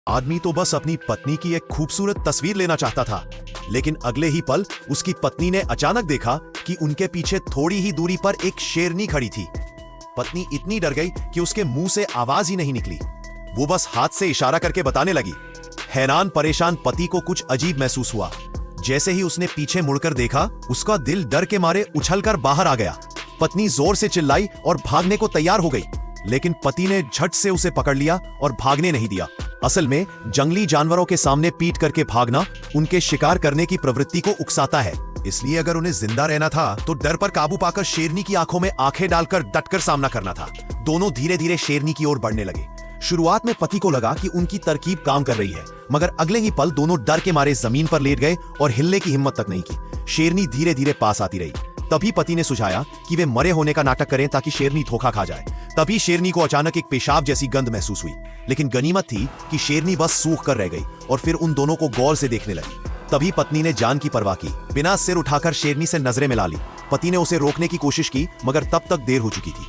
आदमी तो बस अपनी पत्नी की एक खूबसूरत तस्वीर लेना चाहता था, लेकिन अगले ही पल उसकी पत्नी ने अचानक देखा कि उनके पीछे थोड़ी ही दूरी पर एक शेरनी खड़ी थी। पत्नी इतनी डर गई कि उसके मुंह से आवाज ही नहीं निकली। वो बस हाथ से इशारा करके बताने लगी। हैरान परेशान पति को कुछ अजीब महसूस हुआ। जैसे ही उसने पीछे मुड़कर देखा, उसका दिल डर के मारे उछलकर बाहर आ गया। पत्नी जोर से चिल्लाई और भागने को तैयार हो गई, लेकिन पति ने झट से उसे पकड़ लिया और भागने नहीं दिया। असल में जंगली जानवरों के सामने पीट करके भागना उनके शिकार करने की प्रवृत्ति को उकसाता है। इसलिए अगर उन्हें जिंदा रहना था तो डर पर काबू पाकर शेरनी की आंखों में आंखें डालकर डटकर सामना करना था। दोनों धीरे धीरे शेरनी की ओर बढ़ने लगे। शुरुआत में पति को लगा कि उनकी तरकीब काम कर रही है, मगर अगले ही पल दोनों डर के मारे जमीन पर लेट गए और हिलने की हिम्मत तक नहीं की। शेरनी धीरे धीरे पास आती रही। तभी पति ने सुझाया कि वे मरे होने का नाटक करें ताकि शेरनी धोखा खा जाए। तभी शेरनी को अचानक एक पेशाब जैसी गंध महसूस हुई, लेकिन गनीमत थी कि शेरनी बस सूख कर रह गई और फिर उन दोनों को गौर से देखने लगी। तभी पत्नी ने जान की परवाह की, बिना सिर उठाकर शेरनी से नजरें मिला ली। पति ने उसे रोकने की कोशिश की, मगर तब तक देर हो चुकी थी।